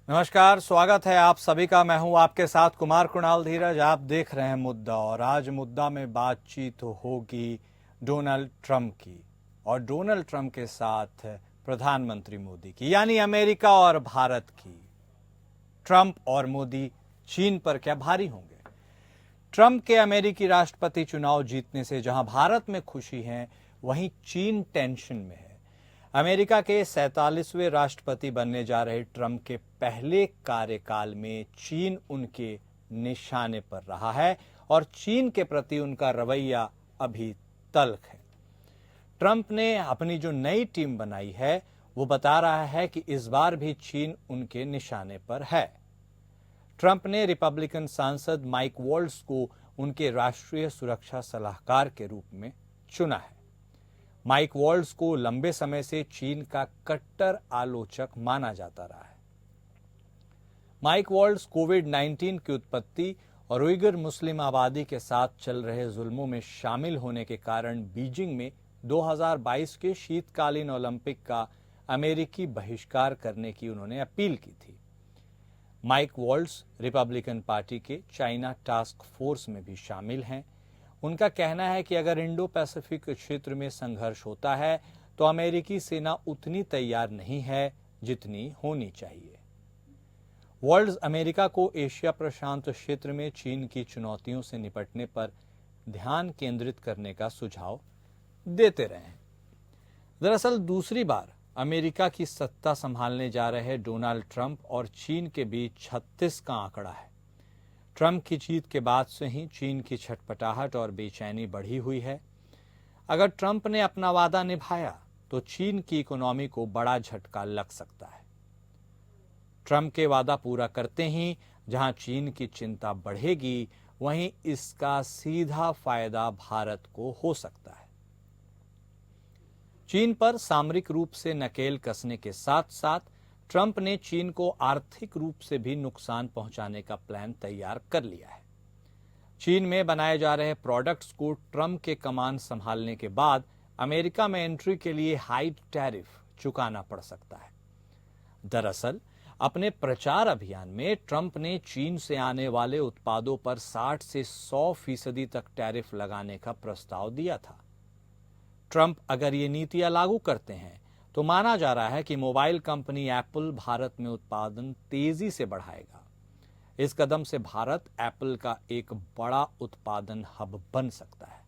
नमस्कार, स्वागत है आप सभी का। मैं हूं आपके साथ कुमार कुणाल धीरज। आप देख रहे हैं मुद्दा, और आज मुद्दा में बातचीत होगी डोनाल्ड ट्रंप की, और डोनाल्ड ट्रंप के साथ प्रधानमंत्री मोदी की, यानी अमेरिका और भारत की। ट्रंप और मोदी चीन पर क्या भारी होंगे? ट्रंप के अमेरिकी राष्ट्रपति चुनाव जीतने से जहां भारत में खुशी है, वहीं चीन टेंशन में है। अमेरिका के 47वें राष्ट्रपति बनने जा रहे ट्रंप के पहले कार्यकाल में चीन उनके निशाने पर रहा है, और चीन के प्रति उनका रवैया अभी तल्ख है। ट्रंप ने अपनी जो नई टीम बनाई है, वो बता रहा है कि इस बार भी चीन उनके निशाने पर है। ट्रंप ने रिपब्लिकन सांसद माइक वॉल्ट्ज को उनके राष्ट्रीय सुरक्षा सलाहकार के रूप में चुना है। माइक वॉल्ट्ज को लंबे समय से चीन का कट्टर आलोचक माना जाता रहा है। माइक वॉल्ट्ज कोविड-19 की उत्पत्ति और उइगर मुस्लिम आबादी के साथ चल रहे जुल्मों में शामिल होने के कारण बीजिंग में 2022 के शीतकालीन ओलंपिक का अमेरिकी बहिष्कार करने की उन्होंने अपील की थी। माइक वॉल्ट्ज रिपब्लिकन पार्टी के चाइना टास्क फोर्स में भी शामिल हैं। उनका कहना है कि अगर इंडो पैसिफिक क्षेत्र में संघर्ष होता है तो अमेरिकी सेना उतनी तैयार नहीं है जितनी होनी चाहिए। वॉल्ट्ज अमेरिका को एशिया प्रशांत क्षेत्र में चीन की चुनौतियों से निपटने पर ध्यान केंद्रित करने का सुझाव देते रहे हैं। दरअसल दूसरी बार अमेरिका की सत्ता संभालने जा रहे डोनाल्ड ट्रंप और चीन के बीच 36 का आंकड़ा है। ट्रंप की जीत के बाद से ही चीन की छटपटाहट और बेचैनी बढ़ी हुई है। अगर ट्रंप ने अपना वादा निभाया तो चीन की इकोनॉमी को बड़ा झटका लग सकता है। ट्रंप के वादा पूरा करते ही जहां चीन की चिंता बढ़ेगी, वहीं इसका सीधा फायदा भारत को हो सकता है। चीन पर सामरिक रूप से नकेल कसने के साथ साथ ट्रंप ने चीन को आर्थिक रूप से भी नुकसान पहुंचाने का प्लान तैयार कर लिया है। चीन में बनाए जा रहे प्रोडक्ट्स को ट्रंप के कमान संभालने के बाद अमेरिका में एंट्री के लिए हाई टैरिफ चुकाना पड़ सकता है। दरअसल अपने प्रचार अभियान में ट्रंप ने चीन से आने वाले उत्पादों पर 60 से 100% तक टैरिफ लगाने का प्रस्ताव दिया था। ट्रंप अगर ये नीतियां लागू करते हैं तो माना जा रहा है कि मोबाइल कंपनी एप्पल भारत में उत्पादन तेजी से बढ़ाएगा। इस कदम से भारत एप्पल का एक बड़ा उत्पादन हब बन सकता है।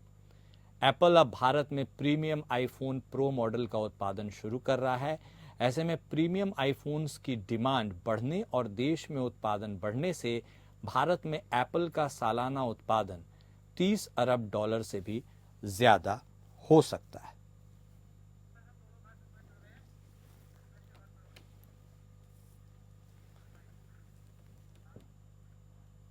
एप्पल अब भारत में प्रीमियम आईफोन प्रो मॉडल का उत्पादन शुरू कर रहा है। ऐसे में प्रीमियम आईफोन्स की डिमांड बढ़ने और देश में उत्पादन बढ़ने से भारत में एप्पल का सालाना उत्पादन $30 अरब से भी ज्यादा हो सकता है।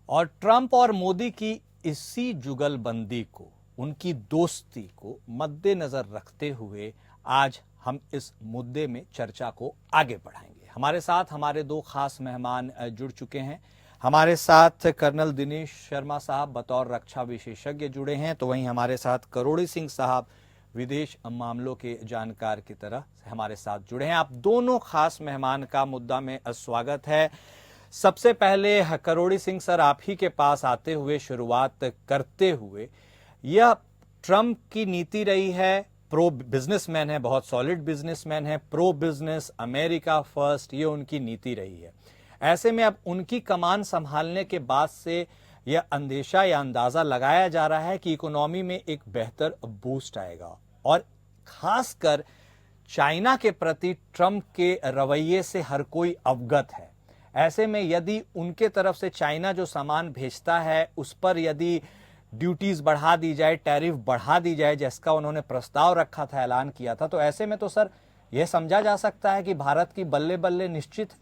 और ट्रंप और मोदी की इसी जुगलबंदी को, उनकी दोस्ती को मद्देनजर रखते हुए आज हम इस मुद्दे में चर्चा को आगे बढ़ाएंगे। हमारे साथ हमारे दो खास मेहमान जुड़ चुके हैं। हमारे साथ कर्नल दिनेश शर्मा साहब बतौर रक्षा विशेषज्ञ जुड़े हैं, तो वहीं हमारे साथ करोड़ी सिंह साहब विदेश मामलों के जानकार की तरह हमारे साथ जुड़े हैं। आप दोनों खास मेहमान का मुद्दा में स्वागत है। सबसे पहले करोड़ी सिंह सर, आप ही के पास आते हुए शुरुआत करते हुए, यह ट्रंप की नीति रही है, प्रो बिजनेसमैन है, बहुत सॉलिड बिजनेसमैन है, प्रो बिजनेस, अमेरिका फर्स्ट, ये उनकी नीति रही है। ऐसे में अब उनकी कमान संभालने के बाद से यह अंदेशा या अंदाजा लगाया जा रहा है कि इकोनॉमी में एक बेहतर बूस्ट आएगा, और खासकर चाइना के प्रति ट्रंप के रवैये से हर कोई अवगत है। ऐसे में यदि उनके तरफ से चाइना जो सामान भेजता है उस पर यदि ड्यूटीज बढ़ा दी जाए, टैरिफ बढ़ा दी जाए, जिसका उन्होंने प्रस्ताव रखा था, ऐलान किया था, तो ऐसे में तो सर यह समझा जा सकता है कि भारत की बल्ले बल्ले निश्चित है।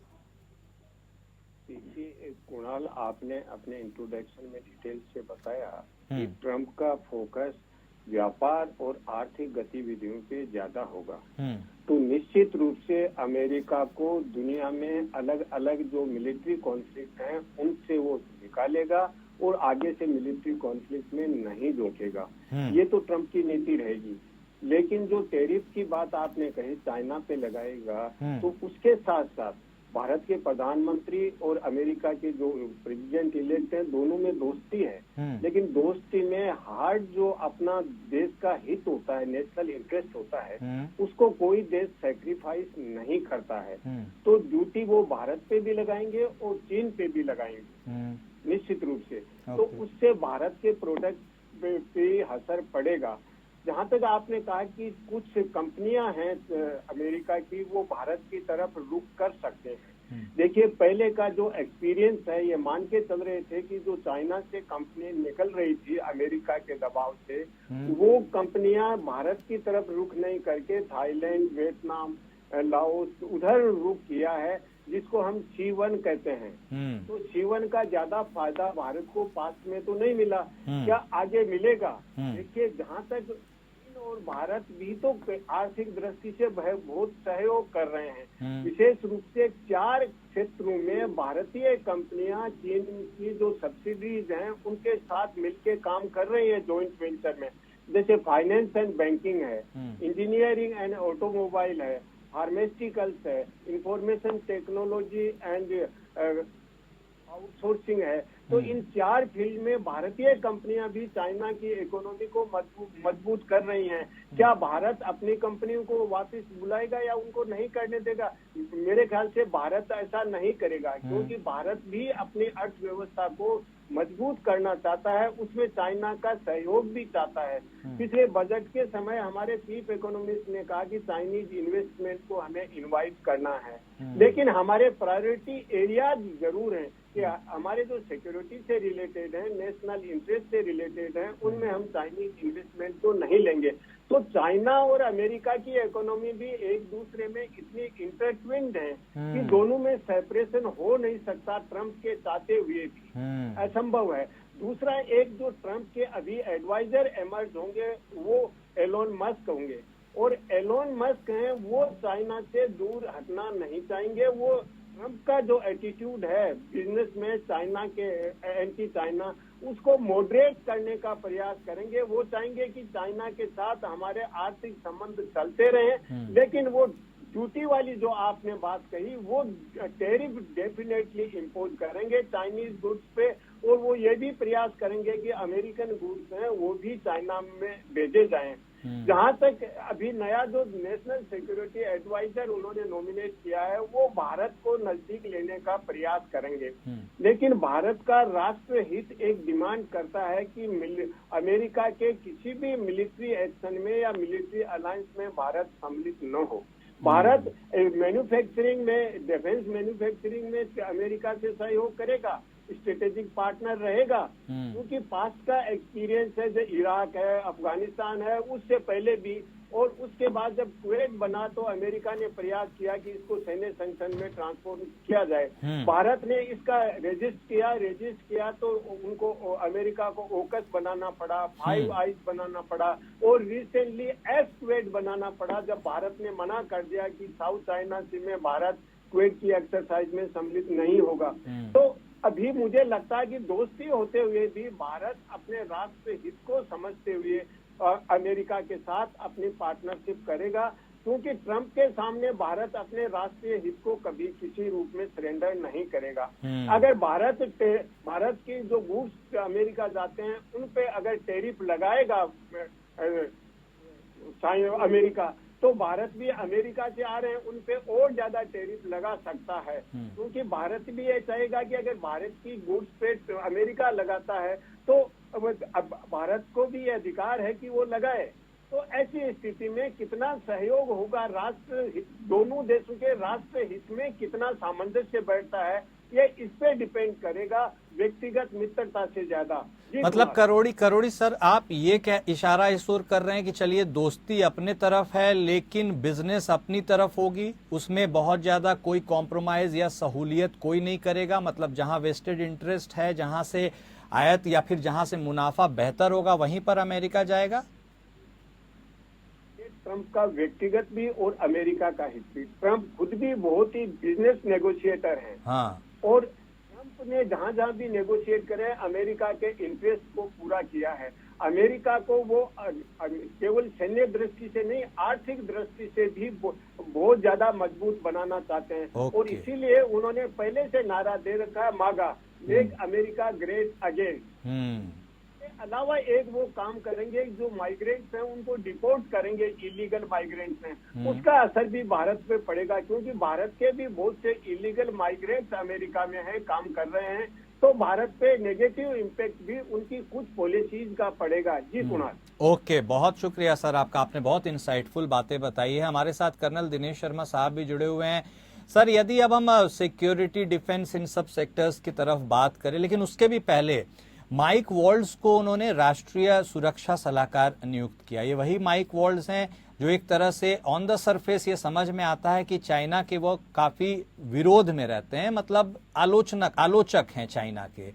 कुणाल, आपने अपने इंट्रोडक्शन में डिटेल से बताया कि ट्रंप का फोकस व्यापार और आर्थिक गतिविधियों पे ज्यादा होगा, तो निश्चित रूप से अमेरिका को दुनिया में अलग अलग जो मिलिट्री कॉन्फ्लिक्ट हैं उनसे वो निकालेगा और आगे से मिलिट्री कॉन्फ्लिक्ट में नहीं झोंकेगा। ये तो ट्रंप की नीति रहेगी। लेकिन जो टैरिफ की बात आपने कही चाइना पे लगाएगा, तो उसके साथ साथ भारत के प्रधानमंत्री और अमेरिका के जो प्रेसिडेंट इलेक्ट हैं, दोनों में दोस्ती है। लेकिन दोस्ती में हार्ड जो अपना देश का हित होता है, नेशनल इंटरेस्ट होता है, उसको कोई देश सैक्रिफाइस नहीं करता है। तो ड्यूटी वो भारत पे भी लगाएंगे और चीन पे भी लगाएंगे निश्चित रूप से। तो उससे भारत के प्रोडक्ट पे असर पड़ेगा। जहां तक आपने कहा कि कुछ कंपनियां हैं अमेरिका की, वो भारत की तरफ रुख कर सकते हैं। देखिए, पहले का जो एक्सपीरियंस है, ये मान के चल रहे थे कि जो चाइना से कंपनी निकल रही थी अमेरिका के दबाव से, वो कंपनियां भारत की तरफ रुख नहीं करके थाईलैंड, वियतनाम, लाओस उधर रुख किया है, जिसको हम C1 कहते हैं। तो C1 का ज्यादा फायदा भारत को पास में तो नहीं मिला, क्या आगे मिलेगा? देखिए, जहां तक और भारत भी तो आर्थिक दृष्टि से बहुत सहयोग कर रहे हैं। विशेष रूप से 4 क्षेत्रों में भारतीय कंपनियां चीन की जो सब्सिडीज हैं उनके साथ मिलकर काम कर रही हैं जॉइंट वेंचर में। जैसे फाइनेंस एंड बैंकिंग है, इंजीनियरिंग एंड ऑटोमोबाइल है, फार्मास्यूटिकल्स है, इंफॉर्मेशन टेक्नोलॉजी एंड आउटसोर्सिंग है। तो इन 4 फील्ड में भारतीय कंपनियां भी चाइना की इकोनॉमी को मजबूत कर रही हैं। क्या भारत अपनी कंपनियों को वापस बुलाएगा या उनको नहीं करने देगा? मेरे ख्याल से भारत ऐसा नहीं करेगा, क्योंकि भारत भी अपनी अर्थव्यवस्था को मजबूत करना चाहता है, उसमें चाइना का सहयोग भी चाहता है। पिछले बजट के समय हमारे चीफ इकोनॉमिस्ट ने कहा कि चाइनीज इन्वेस्टमेंट को हमें इनवाइट करना है, लेकिन हमारे प्रायोरिटी एरियाज जरूर हैं कि हमारे जो सिक्योरिटी से रिलेटेड है, नेशनल इंटरेस्ट से रिलेटेड है, उनमें हम चाइनीज इन्वेस्टमेंट को नहीं लेंगे। तो चाइना और अमेरिका की इकोनॉमी भी एक दूसरे में इतनी इंटरट्विन्ड है कि दोनों में सेपरेशन हो नहीं सकता, ट्रम्प के चाहते हुए भी असंभव है। दूसरा, एक जो ट्रम्प के अभी एडवाइजर इमर्ज होंगे वो एलोन मस्क होंगे, और एलोन मस्क हैं वो चाइना से दूर हटना नहीं चाहेंगे। वो ट्रम्प का जो एटीट्यूड है बिजनेस में चाइना के एंटी चाइना, उसको मॉडरेट करने का प्रयास करेंगे। वो चाहेंगे कि चाइना के साथ हमारे आर्थिक संबंध चलते रहें, लेकिन वो ड्यूटी वाली जो आपने बात कही, वो टैरिफ डेफिनेटली इम्पोज करेंगे चाइनीज गुड्स पे, और वो ये भी प्रयास करेंगे कि अमेरिकन गुड्स हैं वो भी चाइना में भेजे जाएं। जहां तक अभी नया जो नेशनल सिक्योरिटी एडवाइजर उन्होंने नॉमिनेट किया है, वो भारत को नजदीक लेने का प्रयास करेंगे। लेकिन भारत का राष्ट्र हित एक डिमांड करता है कि अमेरिका के किसी भी मिलिट्री एक्शन में या मिलिट्री अलायंस में भारत सम्मिलित न हो। भारत मैन्युफैक्चरिंग में, डिफेंस मैन्युफैक्चरिंग में अमेरिका से सहयोग करेगा, स्ट्रेटेजिक पार्टनर रहेगा, क्योंकि पास्ट का एक्सपीरियंस है, जो इराक है, अफगानिस्तान है, उससे पहले भी, और उसके बाद जब कुवैत बना तो अमेरिका ने प्रयास किया कि इसको सैन्य संगठन में ट्रांसफॉर्म किया जाए। भारत ने इसका रेजिस्ट किया तो उनको अमेरिका को ओकस बनाना पड़ा, 5 आइज बनाना पड़ा, और रिसेंटली कुवैत बनाना पड़ा जब भारत ने मना कर दिया कि साउथ चाइना सी में भारत कुवैत की एक्सरसाइज में सम्मिलित नहीं होगा। तो अभी मुझे लगता है कि दोस्ती होते हुए भी भारत अपने राष्ट्र हित को समझते हुए अमेरिका के साथ अपनी पार्टनरशिप करेगा, क्योंकि ट्रम्प के सामने भारत अपने राष्ट्रीय हित को कभी किसी रूप में सरेंडर नहीं करेगा। अगर भारत की जो गुड्स अमेरिका जाते हैं उन पे अगर टैरिफ लगाएगा अमेरिका, तो भारत भी अमेरिका से आ रहे हैं उन पे और ज्यादा टैरिफ लगा सकता है, क्योंकि भारत भी ये चाहेगा कि अगर भारत की गुड्स पे अमेरिका लगाता है तो अब भारत को भी ये अधिकार है कि वो लगाए। तो ऐसी स्थिति में कितना सहयोग होगा, दोनों देशों के राष्ट्र हित में कितना सामंजस्य बैठता है, ये इस पे डिपेंड करेगा व्यक्तिगत मित्रता से ज्यादा। मतलब करोड़ी सर, आप ये क्या इशारा इस ओर कर रहे हैं कि चलिए दोस्ती अपने तरफ है लेकिन बिजनेस अपनी तरफ होगी, उसमें बहुत ज्यादा कोई कॉम्प्रोमाइज या सहूलियत कोई नहीं करेगा? मतलब जहां वेस्टेड इंटरेस्ट है, जहां से आयत या फिर जहां से मुनाफा बेहतर होगा वहीं पर अमेरिका जाएगा? ट्रम्प का व्यक्तिगत भी और अमेरिका का हित भी। ट्रम्प खुद भी बहुत ही बिजनेस नेगोशिएटर है, और ट्रम्प ने जहां भी नेगोशिएट करे अमेरिका के इंटरेस्ट को पूरा किया है। अमेरिका को वो केवल सैन्य दृष्टि से नहीं, आर्थिक दृष्टि से भी बहुत ज्यादा मजबूत बनाना चाहते हैं। और इसीलिए उन्होंने पहले से नारा दे रखा है, मागा, मेक अमेरिका ग्रेट अगेन। अलावा एक वो काम करेंगे, जो माइग्रेंट्स हैं उनको डिपोर्ट करेंगे, इलीगल माइग्रेंट्स हैं, उसका असर भी भारत पे पड़ेगा, क्योंकि भारत के भी बहुत से इलीगल माइग्रेंट्स अमेरिका में हैं, काम कर रहे हैं, तो भारत पे नेगेटिव इम्पैक्ट भी उनकी कुछ पॉलिसीज का पड़ेगा। जी कुणाल। ओके, बहुत शुक्रिया सर आपका, आपने बहुत इंसाइटफुल बातें बताई है। हमारे साथ कर्नल दिनेश शर्मा साहब भी जुड़े हुए हैं। सर, यदि अब हम सिक्योरिटी, डिफेंस, इन सब सेक्टर्स की तरफ बात करें, लेकिन उसके भी पहले माइक वॉल्स को उन्होंने राष्ट्रीय सुरक्षा सलाहकार नियुक्त किया। ये वही माइक वॉल्स हैं जो एक तरह से ऑन द सरफेस ये समझ में आता है कि चाइना के वो काफी विरोध में रहते हैं, मतलब आलोचक हैं चाइना के।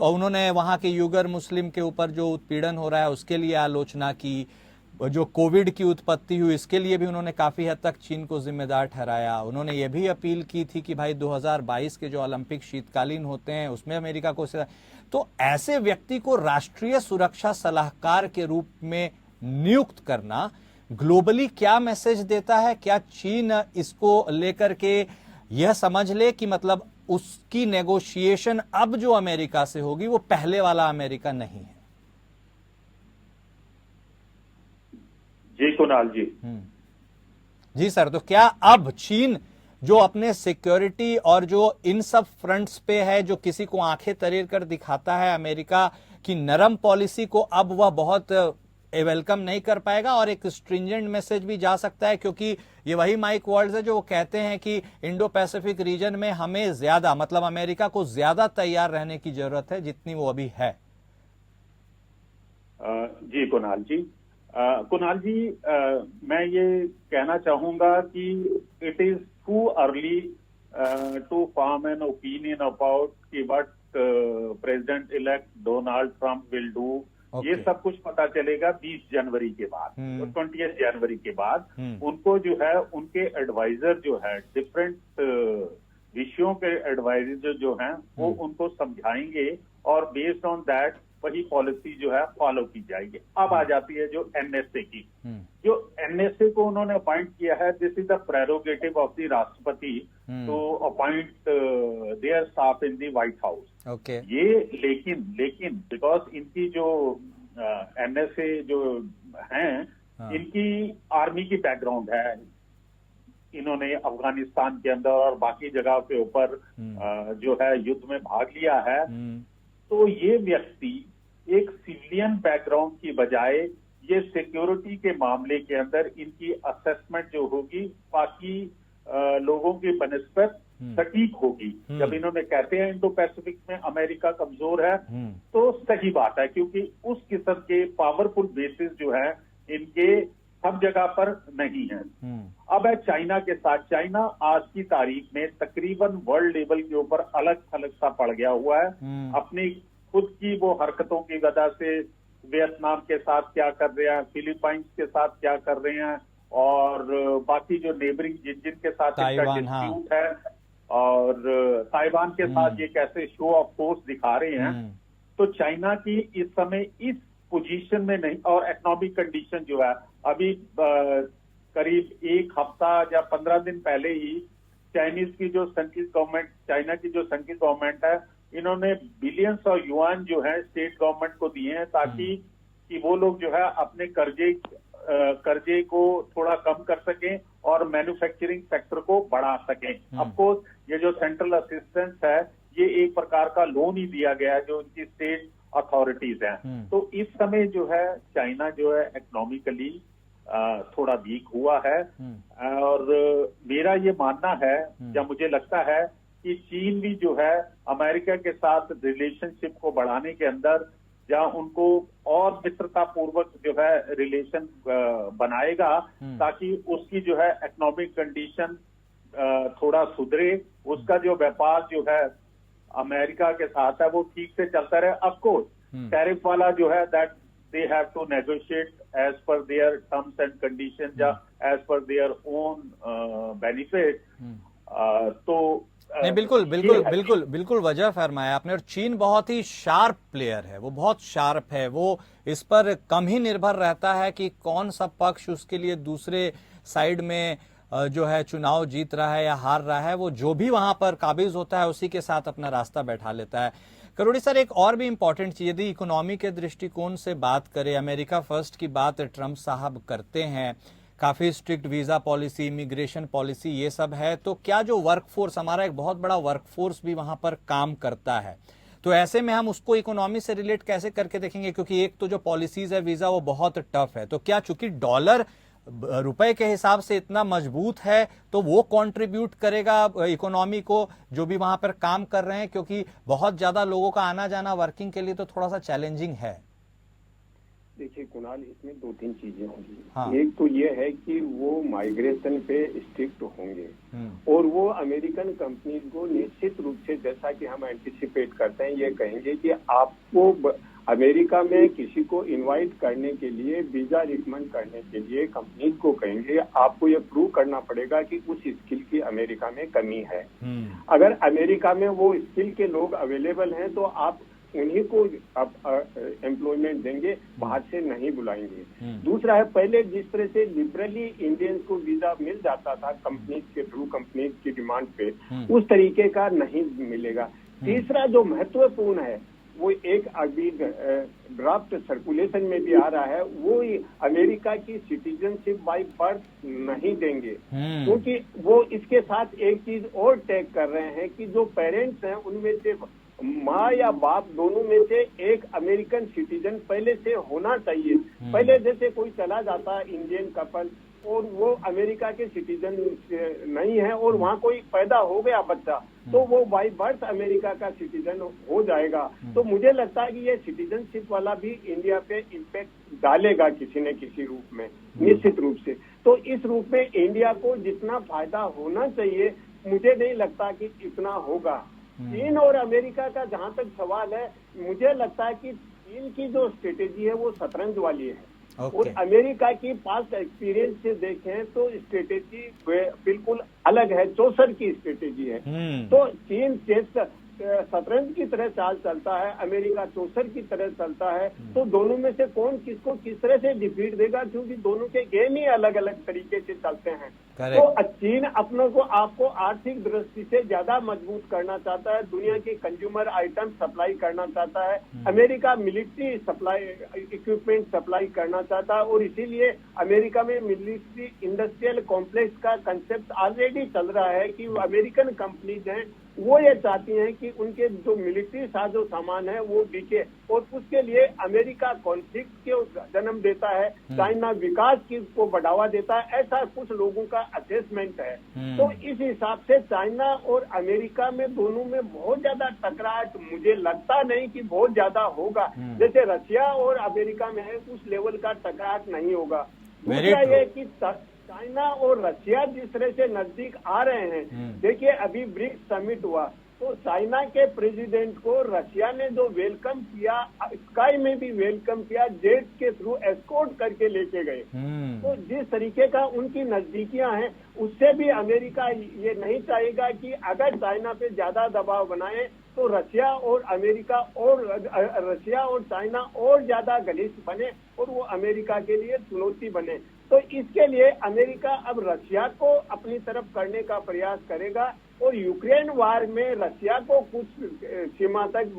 उन्होंने वहां के यूगर मुस्लिम के ऊपर जो उत्पीड़न हो रहा है उसके लिए आलोचना की, जो कोविड की उत्पत्ति हुई इसके लिए भी उन्होंने काफी हद तक चीन को जिम्मेदार ठहराया। उन्होंने ये भी अपील की थी कि भाई 2022 के जो ओलंपिक शीतकालीन होते हैं उसमें अमेरिका को, तो ऐसे व्यक्ति को राष्ट्रीय सुरक्षा सलाहकार के रूप में नियुक्त करना ग्लोबली क्या मैसेज देता है? क्या चीन इसको लेकर के यह समझ ले कि मतलब उसकी नेगोशिएशन अब जो अमेरिका से होगी वो पहले वाला अमेरिका नहीं है? जी कुणाल जी। जी सर, तो क्या अब चीन जो अपने सिक्योरिटी और जो इन सब फ्रंट्स पे है, जो किसी को आंखें तरेर कर दिखाता है अमेरिका की नरम पॉलिसी को, अब वह बहुत वेलकम नहीं कर पाएगा और एक स्ट्रिंजेंट मैसेज भी जा सकता है? क्योंकि ये वही माइक वॉल्स है जो वो कहते हैं कि इंडो पैसिफिक रीजन में हमें ज्यादा, मतलब अमेरिका को ज्यादा तैयार रहने की जरूरत है जितनी वो अभी है। जी कुणाल जी, मैं ये कहना चाहूंगा कि it is too early to form an opinion about कि what president elect Donald Trump will do. ये सब कुछ पता चलेगा 20 जनवरी के बाद, 20 जनवरी के बाद। उनको जो है उनके एडवाइजर जो है, डिफरेंट विषयों के एडवाइजर जो हैं वो उनको समझाएंगे और बेस्ड ऑन दैट वही पॉलिसी जो है फॉलो की जाएगी। अब आ जाती है जो एनएसए की। जो एनएसए को उन्होंने अपॉइंट किया है, this is the prerogative of the राष्ट्रपति to appoint their staff in the White House. ये लेकिन बिकॉज इनकी जो एनएसए जो हैं, इनकी आर्मी की बैकग्राउंड है, इन्होंने अफगानिस्तान के अंदर और बाकी जगह के ऊपर जो है युद्ध में भाग लिया है। तो ये व्यक्ति एक सिविलियन बैकग्राउंड की बजाय ये सिक्योरिटी के मामले के अंदर इनकी असेसमेंट जो होगी बाकी लोगों की बनस्पत सटीक होगी। जब इन्होंने कहते हैं इंडो पैसिफिक में अमेरिका कमजोर है, तो सही बात है, क्योंकि उस किस्म के पावरफुल बेसिस जो है इनके सब जगह पर नहीं है। अब है चाइना के साथ। चाइना आज की तारीख में तकरीबन वर्ल्ड लेवल के ऊपर अलग थलग सा पड़ गया हुआ है। अपनी खुद की वो हरकतों की वजह से वियतनाम के साथ क्या कर रहे हैं, फिलीपाइंस के साथ क्या कर रहे हैं, और बाकी जो नेबरिंग जिनके साथ इनका डिस्प्यूट है, और ताइवान के साथ ये कैसे शो ऑफ फोर्स दिखा रहे हैं। तो चाइना की इस समय इस पोजीशन में नहीं, और इकोनॉमिक कंडीशन जो है अभी करीब एक हफ्ता या 15 दिन पहले ही चाइनीज की जो सेंट्रल गवर्नमेंट, चाइना की जो सेंट्रल गवर्नमेंट है, इन्होंने बिलियंस ऑफ युआन जो है स्टेट गवर्नमेंट को दिए हैं ताकि कि वो लोग जो है अपने कर्जे को थोड़ा कम कर सकें और मैन्युफैक्चरिंग सेक्टर को बढ़ा सकें। अफकोर्स ये जो सेंट्रल असिस्टेंस है ये एक प्रकार का लोन ही दिया गया है जो उनकी स्टेट अथॉरिटीज हैं। तो इस समय जो है चाइना जो है इकोनॉमिकली थोड़ा वीक हुआ है, और मेरा ये मानना है या मुझे लगता है कि चीन भी जो है अमेरिका के साथ रिलेशनशिप को बढ़ाने के अंदर या उनको और मित्रता पूर्वक जो है रिलेशन बनाएगा ताकि उसकी जो है इकोनॉमिक कंडीशन थोड़ा सुधरे, उसका जो व्यापार जो है अमेरिका के साथ है वो ठीक से चलता रहे। ऑफ कोर्स टैरिफ वाला जो है that they have to negotiate as per their terms and condition या as per their own benefit. तो नहीं, बिल्कुल बिल्कुल बिल्कुल बिल्कुल वजह फरमाया आपने। और चीन बहुत ही शार्प प्लेयर है, वो बहुत शार्प है, वो इस पर कम ही निर्भर रहता है कि कौन सा पक्ष उसके लिए दूसरे साइड में जो है चुनाव जीत रहा है या हार रहा है, वो जो भी वहां पर काबिज होता है उसी के साथ अपना रास्ता बैठा लेता है। करोड़ी सर, एक और भी इंपॉर्टेंट चीज, यदि इकोनॉमी के दृष्टिकोण से बात करें, अमेरिका फर्स्ट की बात ट्रंप साहब करते हैं, काफी strict visa policy, immigration policy, ये सब है, तो क्या जो वर्कफोर्स, हमारा एक बहुत बड़ा वर्कफोर्स भी वहां पर काम करता है, तो ऐसे में हम उसको इकोनॉमी से रिलेट कैसे करके देखेंगे? क्योंकि एक तो जो पॉलिसीज है वीजा वो बहुत टफ है, तो क्या चूंकि डॉलर रुपए के हिसाब से इतना मजबूत है तो वो कंट्रीब्यूट करेगा इकोनॉमी को, जो भी वहां पर काम कर रहे हैं? क्योंकि बहुत ज्यादा लोगों का आना जाना वर्किंग के लिए तो थोड़ा सा चैलेंजिंग है। देखिए कुणाल, इसमें 2-3 चीजें होंगी। हाँ। एक तो ये है कि वो माइग्रेशन पे स्ट्रिक्ट होंगे और वो अमेरिकन कंपनी को निश्चित रूप से, जैसा कि हम एंटिसिपेट करते हैं, ये कहेंगे कि आपको अमेरिका में किसी को इनवाइट करने के लिए, वीजा रिकमेंड करने के लिए कंपनीज को कहेंगे आपको ये प्रूव करना पड़ेगा कि उस स्किल की अमेरिका में कमी है। अगर अमेरिका में वो स्किल के लोग अवेलेबल हैं तो आप उन्हीं को एम्प्लॉयमेंट देंगे, बाहर से नहीं बुलाएंगे। दूसरा है, पहले जिस तरह से लिबरली इंडियंस को वीजा मिल जाता था कंपनीज के थ्रू, कंपनीज की डिमांड पे, उस तरीके का नहीं मिलेगा। तीसरा जो महत्वपूर्ण है, वो एक अभी ड्राफ्ट सर्कुलेशन में भी आ रहा है, वो अमेरिका की सिटीजनशिप बाय बर्थ नहीं देंगे, क्योंकि वो इसके साथ एक चीज और टैग कर रहे हैं कि जो पेरेंट्स हैं उनमें से माँ या बाप दोनों में से एक अमेरिकन सिटीजन पहले से होना चाहिए। पहले जैसे कोई चला जाता है इंडियन कपल और वो अमेरिका के सिटीजन नहीं है और वहाँ कोई पैदा हो गया बच्चा, तो वो बाय बर्थ अमेरिका का सिटीजन हो जाएगा। तो मुझे लगता है कि ये सिटीजनशिप वाला भी इंडिया पे इम्पैक्ट डालेगा किसी न किसी रूप में, निश्चित रूप से। तो इस रूप में इंडिया को जितना फायदा होना चाहिए, मुझे नहीं लगता कि इतना होगा। चीन और अमेरिका का जहां तक सवाल है, मुझे लगता है कि चीन की जो स्ट्रेटेजी है वो शतरंज वाली है। और अमेरिका की पास्ट एक्सपीरियंस से देखें तो स्ट्रेटेजी बिल्कुल अलग है, चौसर की स्ट्रेटेजी है। तो चीन शतरंज की तरह चाल चलता है, अमेरिका चौसर की तरह चलता है। तो दोनों में से कौन किसको किस तरह से डिफीट देगा, क्योंकि दोनों के गेम ही अलग अलग तरीके से चलते हैं। तो चीन अपनों को, आपको आर्थिक दृष्टि से ज्यादा मजबूत करना चाहता है, दुनिया के कंज्यूमर आइटम सप्लाई करना चाहता है, America military supply equipment supply करना चाहता है, और इसीलिए अमेरिका में मिलिट्री इंडस्ट्रियल कॉम्प्लेक्स का कंसेप्ट ऑलरेडी चल रहा है कि अमेरिकन कंपनीज हैं वो ये चाहती हैं कि उनके जो मिलिट्री साजो सामान है वो बिके, और उसके लिए अमेरिका कॉन्फ्लिक्ट को जन्म देता है, चाइना विकास को बढ़ावा देता है, ऐसा कुछ लोगों का असेसमेंट है। तो इस हिसाब से चाइना और अमेरिका में दोनों में बहुत ज्यादा टकराहट मुझे लगता नहीं कि बहुत ज्यादा होगा। जैसे रशिया और अमेरिका में है उस लेवल का टकराहट नहीं होगा। दूसरा ये कि चाइना और रशिया जिस तरह से नजदीक आ रहे हैं, देखिए अभी ब्रिक्स समिट हुआ तो चाइना के प्रेसिडेंट को रशिया ने जो वेलकम किया, स्काई में भी वेलकम किया, जेट के थ्रू एस्कॉर्ट करके लेके गए। तो जिस तरीके का उनकी नजदीकियां हैं, उससे भी अमेरिका ये नहीं चाहेगा कि अगर चाइना पे ज्यादा दबाव बनाए तो रशिया और अमेरिका और रशिया और चाइना और ज्यादा घनिष्ठ बने और वो अमेरिका के लिए चुनौती बने। तो इसके लिए अमेरिका अब रशिया को अपनी तरफ करने का प्रयास करेगा और यूक्रेन वार में रशिया को कुछ सीमा तक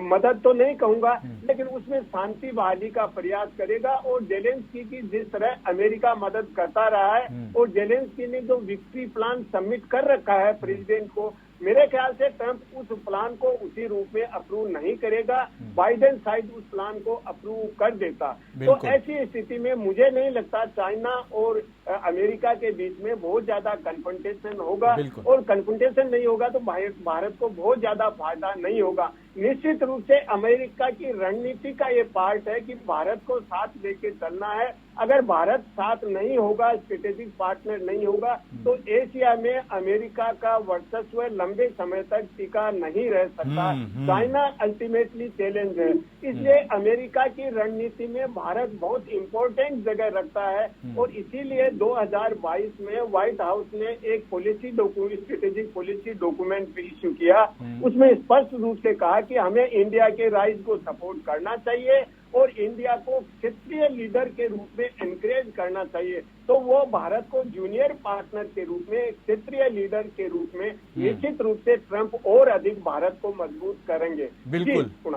मदद तो नहीं कहूंगा, लेकिन उसमें शांति बहाली का प्रयास करेगा। और जेलेंस्की की जिस तरह अमेरिका मदद करता रहा है और जेलेंस्की ने जो विक्ट्री प्लान सबमिट कर रखा है प्रेसिडेंट को, मेरे ख्याल से ट्रंप उस प्लान को उसी रूप में अप्रूव नहीं करेगा, बाइडेन साइड उस प्लान को अप्रूव कर देता। तो ऐसी स्थिति में मुझे नहीं लगता चाइना और अमेरिका के बीच में बहुत ज्यादा कन्फ्रंटेशन होगा, और कन्फ्रंटेशन नहीं होगा तो भारत को बहुत ज्यादा फायदा नहीं होगा। निश्चित रूप से अमेरिका की रणनीति का ये पार्ट है कि भारत को साथ लेके चलना है। अगर भारत साथ नहीं होगा, स्ट्रेटेजिक पार्टनर नहीं होगा, तो एशिया में अमेरिका का वर्चस्व लंबे समय तक टिका नहीं रह सकता। चाइना अल्टीमेटली चैलेंज है, इसलिए अमेरिका की रणनीति में भारत बहुत इंपॉर्टेंट जगह रखता है। और इसीलिए 2022 में व्हाइट हाउस ने एक स्ट्रेटेजिक पॉलिसी डॉक्यूमेंट भी इश्यू किया। उसमें स्पष्ट रूप से कहा कि हमें इंडिया के राइज को सपोर्ट करना चाहिए और इंडिया को क्षेत्रीय लीडर के रूप में एनकरेज करना चाहिए। तो वो भारत को जूनियर पार्टनर के रूप में, क्षेत्रीय लीडर के रूप में निश्चित रूप से ट्रंप और अधिक भारत को मजबूत करेंगे।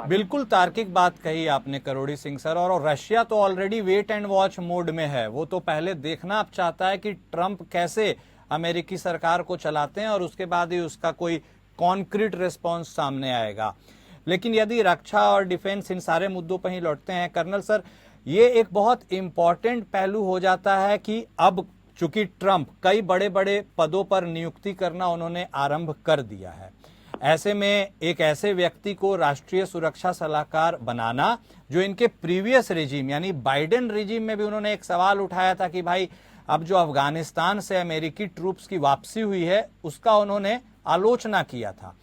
बिल्कुल तार्किक बात कही आपने करोड़ी सिंह सर। और रशिया तो already wait and watch mode में है। वो तो पहले देखना अब चाहता है कि ट्रंप कैसे अमेरिकी सरकार को चलाते हैं और उसके बाद ही उसका कोई कॉन्क्रीट रिस्पॉन्स सामने आएगा। लेकिन यदि रक्षा और डिफेंस इन सारे मुद्दों पर ही लौटते हैं कर्नल सर, ये एक बहुत इंपॉर्टेंट पहलू हो जाता है कि अब चूंकि ट्रंप कई बड़े बड़े पदों पर नियुक्ति करना उन्होंने आरंभ कर दिया है, ऐसे में एक ऐसे व्यक्ति को राष्ट्रीय सुरक्षा सलाहकार बनाना जो इनके प्रीवियस रिजीम यानी बाइडेन रिजीम में भी उन्होंने एक सवाल उठाया था कि भाई अब जो अफगानिस्तान से अमेरिकी ट्रूप्स की वापसी हुई है उसका उन्होंने आलोचना किया था।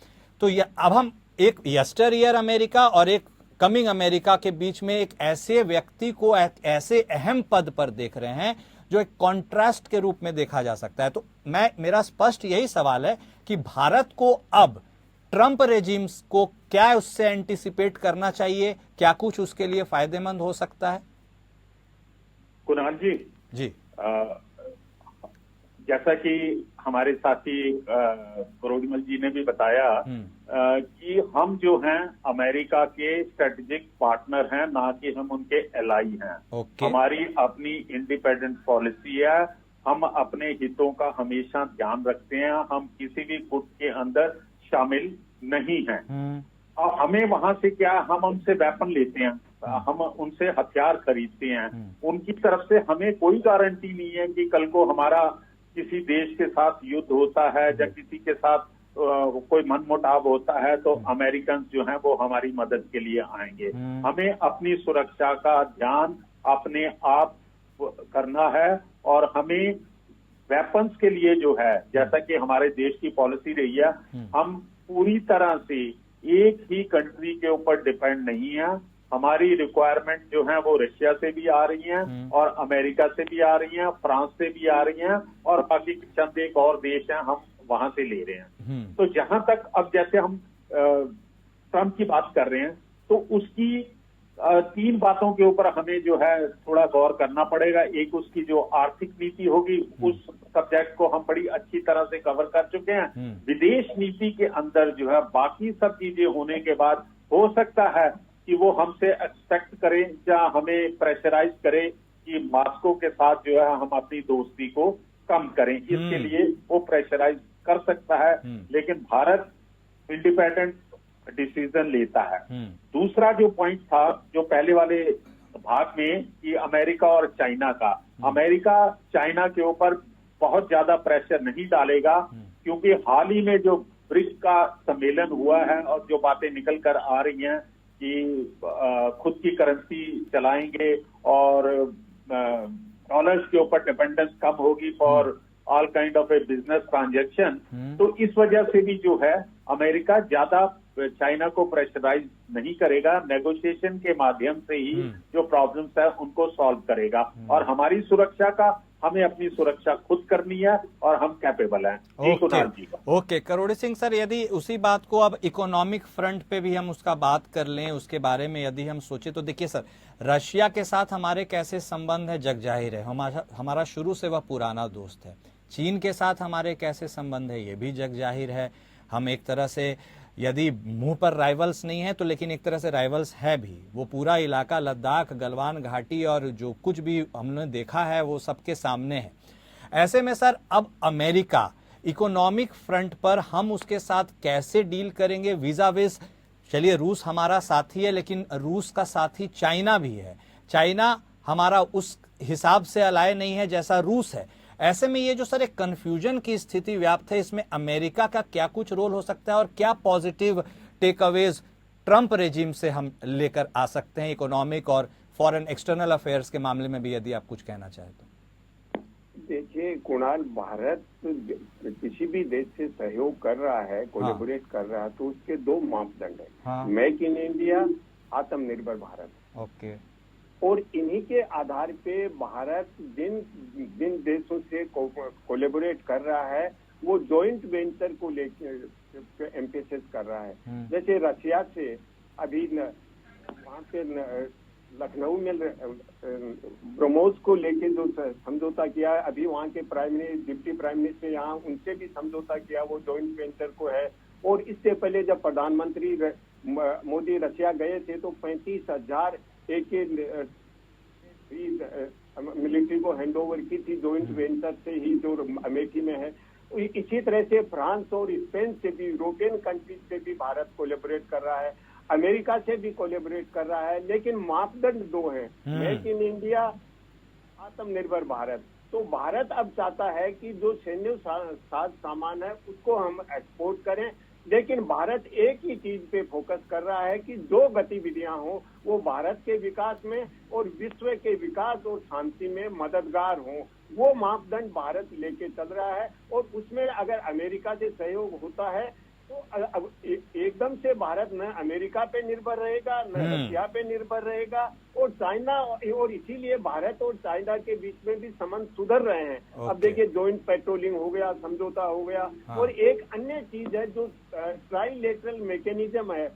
तो अब हम एक यस्टर ईयर अमेरिका और एक कमिंग अमेरिका के बीच में एक ऐसे व्यक्ति को ऐसे अहम पद पर देख रहे हैं जो एक कॉन्ट्रास्ट के रूप में देखा जा सकता है। तो मेरा स्पष्ट यही सवाल है कि भारत को अब ट्रंप रेजिम्स को क्या उससे एंटिसिपेट करना चाहिए, क्या कुछ उसके लिए फायदेमंद हो सकता है? कुणाल जी जैसा कि हमारे साथी करोड़ीमल जी ने भी बताया कि हम जो हैं अमेरिका के स्ट्रेटेजिक पार्टनर हैं, ना कि हम उनके एलाई हैं। हमारी अपनी इंडिपेंडेंट पॉलिसी है, हम अपने हितों का हमेशा ध्यान रखते हैं, हम किसी भी गुट के अंदर शामिल नहीं हैं। और हमें वहां से क्या, हम उनसे वेपन लेते हैं, हम उनसे हथियार खरीदते हैं, उनकी तरफ से हमें कोई गारंटी नहीं है कि कल को हमारा किसी देश के साथ युद्ध होता है या किसी के साथ कोई मनमुटाव होता है तो अमेरिकन जो हैं वो हमारी मदद के लिए आएंगे। हमें अपनी सुरक्षा का ध्यान अपने आप करना है और हमें वेपन्स के लिए जो है, जैसा कि हमारे देश की पॉलिसी रही है, हम पूरी तरह से एक ही कंट्री के ऊपर डिपेंड नहीं है। हमारी रिक्वायरमेंट जो है वो रशिया से भी आ रही हैं और अमेरिका से भी आ रही हैं, फ्रांस से भी आ रही हैं और बाकी चंद एक और देश हैं हम वहां से ले रहे हैं। तो जहां तक अब जैसे हम ट्रंप की बात कर रहे हैं तो उसकी 3 बातों के ऊपर हमें जो है थोड़ा गौर करना पड़ेगा। एक उसकी जो आर्थिक नीति होगी, उस सब्जेक्ट को हम बड़ी अच्छी तरह से कवर कर चुके हैं। विदेश नीति के अंदर जो है बाकी सब चीजें होने के बाद हो सकता है कि वो हमसे एक्सपेक्ट करें या हमें प्रेशराइज करें कि मॉस्को के साथ जो है हम अपनी दोस्ती को कम करें। इसके लिए वो प्रेशराइज कर सकता है, लेकिन भारत इंडिपेंडेंट डिसीजन लेता है। दूसरा जो पॉइंट था जो पहले वाले भाग में कि अमेरिका और चाइना का, अमेरिका चाइना के ऊपर बहुत ज्यादा प्रेशर नहीं डालेगा क्योंकि हाल ही में जो ब्रिक्स का सम्मेलन हुआ है और जो बातें निकल कर आ रही हैं कि खुद की करेंसी चलाएंगे और डॉलर्स के ऊपर डिपेंडेंस कम होगी for all kind of A business transaction, तो इस वजह से भी जो है अमेरिका ज्यादा चाइना को प्रेशराइज नहीं करेगा, नेगोशिएशन के माध्यम से ही जो प्रॉब्लम्स है उनको सॉल्व करेगा। और हमारी सुरक्षा का हमें अपनी सुरक्षा खुद करनी है और हम कैपेबल हैं। ओके करोड़ी सिंह सर, यदि उसी बात को अब इकोनॉमिक फ्रंट पे भी हम उसका बात कर लें, उसके बारे में यदि हम सोचे तो देखिए सर, रशिया के साथ हमारे कैसे संबंध है जग जाहिर है, हमारा शुरू से वह पुराना दोस्त है। चीन के साथ हमारे कैसे संबंध है ये भी जग जाहिर है। हम एक तरह से यदि मुंह पर राइवल्स नहीं है तो लेकिन एक तरह से राइवल्स है भी। वो पूरा इलाका लद्दाख, गलवान घाटी और जो कुछ भी हमने देखा है वो सबके सामने है। ऐसे में सर अब अमेरिका इकोनॉमिक फ्रंट पर हम उसके साथ कैसे डील करेंगे वीजा विज? चलिए रूस हमारा साथी है लेकिन रूस का साथी चाइना भी है। चाइना हमारा उस हिसाब से अलाय नहीं है जैसा रूस है। ऐसे में ये जो सर एक कंफ्यूजन की स्थिति व्याप्त है, इसमें अमेरिका का क्या कुछ रोल हो सकता है और क्या positive takeaways Trump regime से हम लेकर आ सकते हैं इकोनॉमिक और फॉरेन एक्सटर्नल अफेयर्स के मामले में भी, यदि आप कुछ कहना चाहें तो। देखिए कुणाल, भारत किसी भी देश से सहयोग कर रहा है, कोलैबोरेट कर रहा है, तो उसके दो मापदंड है। हाँ। मेक इन इंडिया, आत्मनिर्भर भारत। ओके। और इन्हीं के आधार पे भारत जिन जिन देशों से कोलैबोरेट कर रहा है वो जॉइंट वेंचर को लेकर एम्फेसिस कर रहा है। जैसे रशिया से अभी वहाँ पे लखनऊ में ब्रह्मोस को लेके जो समझौता किया, अभी वहाँ के डिप्टी प्राइम मिनिस्टर यहाँ उनसे भी समझौता किया, वो जॉइंट वेंचर को है। और इससे पहले जब प्रधानमंत्री मोदी रशिया गए थे तो 35,000 मिलिट्री को हैंड ओवर की थी जॉइंट वेंचर से ही, जो अमेठी में है। इसी तरह से फ्रांस और स्पेन से भी, यूरोपियन कंट्रीज से भी भारत कोलैबोरेट कर रहा है, अमेरिका से भी कोलैबोरेट कर रहा है। लेकिन मापदंड दो है, मेक इन इंडिया, आत्मनिर्भर भारत। तो भारत अब चाहता है कि जो सैन्य सामान है उसको हम एक्सपोर्ट करें, लेकिन भारत एक ही चीज पे फोकस कर रहा है कि जो गतिविधियां हो वो भारत के विकास में और विश्व के विकास और शांति में मददगार हो। वो मापदंड भारत लेके चल रहा है। और उसमें अगर अमेरिका से सहयोग होता है तो अब एकदम से भारत न अमेरिका पे निर्भर रहेगा, न रशिया पे निर्भर रहेगा, और चाइना, और इसीलिए भारत और चाइना के बीच में भी संबंध सुधर रहे हैं। अब देखिए जॉइंट पेट्रोलिंग हो गया, समझौता हो गया। और एक अन्य चीज है जो ट्राइलेटरल मैकेनिज्म है,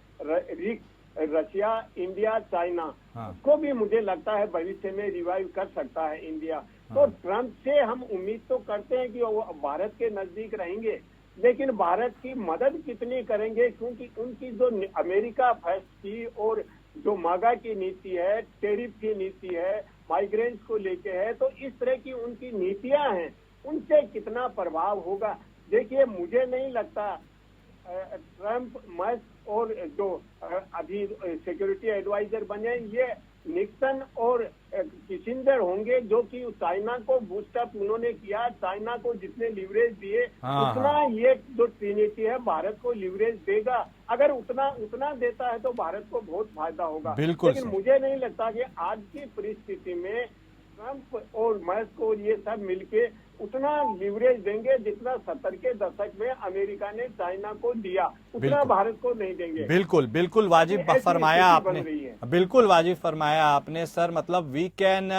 रशिया, इंडिया, चाइना, उसको भी मुझे लगता है भविष्य में रिवाइव कर सकता है इंडिया। तो ट्रंप से हम उम्मीद तो करते हैं कि वो भारत के नजदीक रहेंगे, लेकिन भारत की मदद कितनी करेंगे, क्योंकि उनकी जो अमेरिका फर्स्ट की और जो मागा की नीति है, टेरिफ की नीति है, माइग्रेंट्स को लेके है, तो इस तरह की उनकी नीतियां हैं, उनसे कितना प्रभाव होगा। देखिए मुझे नहीं लगता ट्रंप, मस्क और जो अभी सिक्योरिटी एडवाइजर बने ये निक्सन और किसिंजर होंगे, जो कि चाइना को बूस्टअप उन्होंने किया। चाइना को जितने लिवरेज दिए उतना ये जो ट्रिनिटी है भारत को लिवरेज देगा। अगर उतना देता है तो भारत को बहुत फायदा होगा। लेकिन मुझे नहीं लगता कि आज की परिस्थिति में ट्रंप और मस्क और ये सब मिलके उतना लिवरेज देंगे जितना 70 के दशक में अमेरिका ने चाइना को दिया, उतना भारत को नहीं देंगे। बिल्कुल वाजिब फरमाया आपने, बिल्कुल वाजिब फरमाया आपने सर। मतलब we can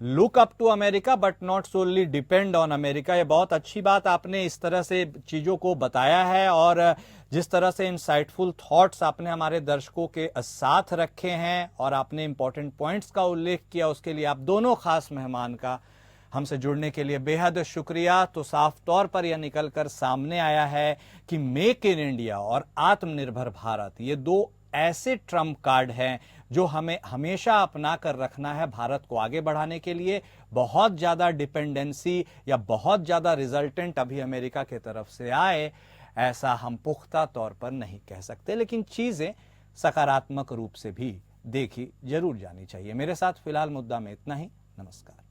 look up to America but not solely depend on America. ये बहुत अच्छी बात आपने इस तरह से चीजों को बताया है, और जिस तरह से इंसाइटफुल थॉट्स आपने हमारे दर्शकों के साथ रखे हैं और आपने इंपॉर्टेंट पॉइंट्स का उल्लेख किया, उसके लिए आप दोनों खास मेहमान का हमसे जुड़ने के लिए बेहद शुक्रिया। तो साफ तौर पर यह निकलकर सामने आया है कि मेक इन इंडिया और आत्मनिर्भर भारत, ये दो ऐसे ट्रम्प कार्ड हैं जो हमें हमेशा अपना कर रखना है भारत को आगे बढ़ाने के लिए। बहुत ज्यादा डिपेंडेंसी या बहुत ज्यादा रिजल्टेंट अभी अमेरिका की तरफ से आए, ऐसा हम पुख्ता तौर पर नहीं कह सकते, लेकिन चीजें सकारात्मक रूप से भी देखी जरूर जानी चाहिए। मेरे साथ फिलहाल मुद्दा में इतना ही। नमस्कार।